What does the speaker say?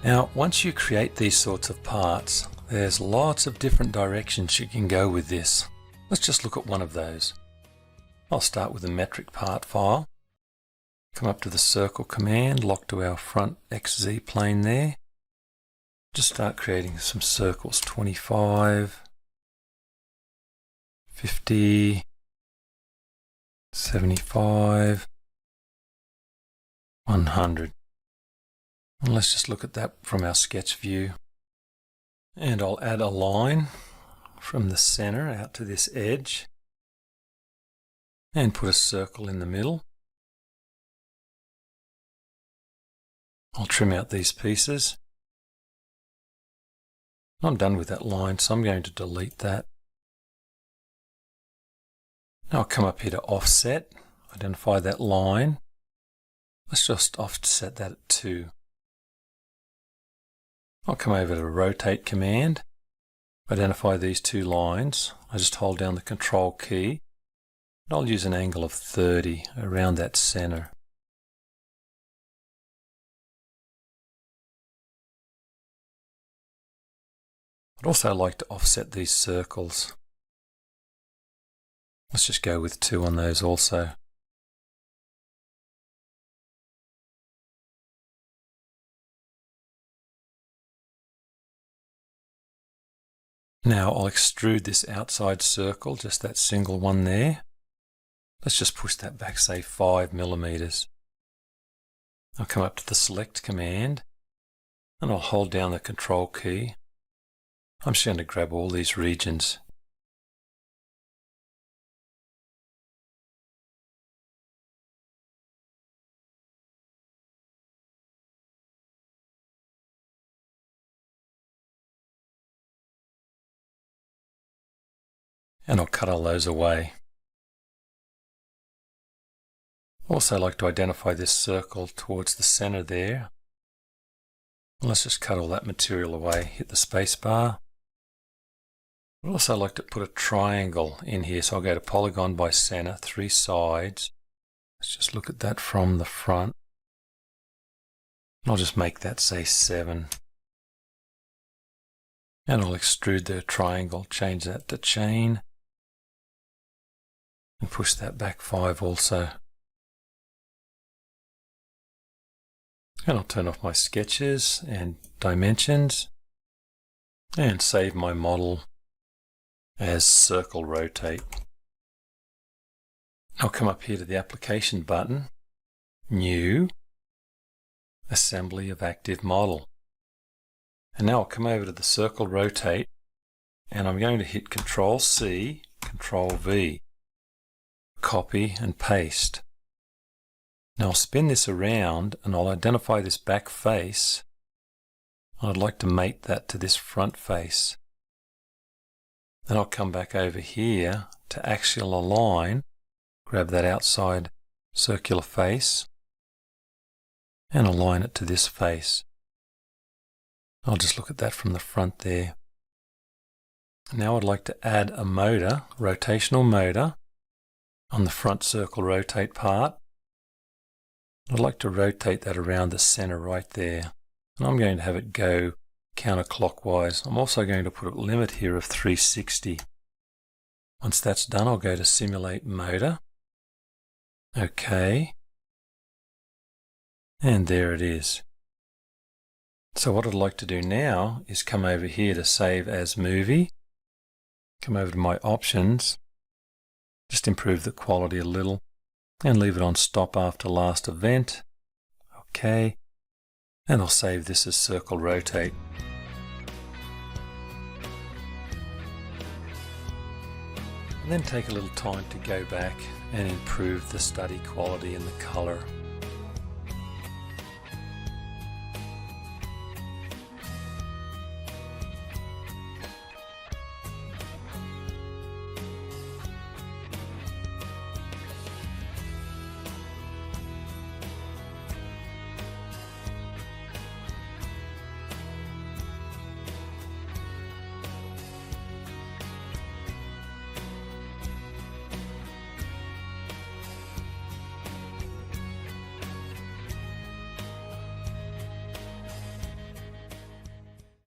Now, once you create these sorts of parts, there's lots of different directions you can go with this. Let's just look at one of those. I'll start with the metric part file. Come up to the circle command, lock to our front XZ plane there. Just start creating some circles, 25, 50, 75, 100. And let's just look at that from our sketch view. And I'll add a line from the center out to this edge and put a circle in the middle. I'll trim out these pieces. I'm done with that line, so I'm going to delete that. Now I'll come up here to offset, identify that line. Let's just offset that at 2. I'll come over to the rotate command, identify these 2 lines. I just hold down the control key. And I'll use an angle of 30 around that center. I'd also like to offset these circles. Let's just go with 2 on those also. Now I'll extrude this outside circle, just that single one there. Let's just push that back, say 5 millimeters. I'll come up to the select command and I'll hold down the control key. I'm just going to grab all these regions. And I'll cut all those away. Also like to identify this circle towards the center there. Let's just cut all that material away, hit the space bar. I'd also like to put a triangle in here, so I'll go to polygon by center, 3 sides. Let's just look at that from the front. And I'll just make that say 7. And I'll extrude the triangle, change that to chain. And push that back 5 also. And I'll turn off my sketches and dimensions and save my model as circle rotate. I'll come up here to the application button, new, assembly of active model. And now I'll come over to the circle rotate and I'm going to hit Control C, Control V, copy and paste. Now I'll spin this around and I'll identify this back face. I'd like to mate that to this front face. Then I'll come back over here to axial align, grab that outside circular face and align it to this face. I'll just look at that from the front there. Now I'd like to add a motor, rotational motor, on the front circle rotate part. I'd like to rotate that around the center right there. And I'm going to have it go counterclockwise. I'm also going to put a limit here of 360. Once that's done, I'll go to Simulate Motor. OK. And there it is. So what I'd like to do now is come over here to Save as Movie. Come over to my options. Just improve the quality a little. And leave it on Stop After Last Event. OK. And I'll save this as Circle Rotate. And then take a little time to go back and improve the study quality and the color.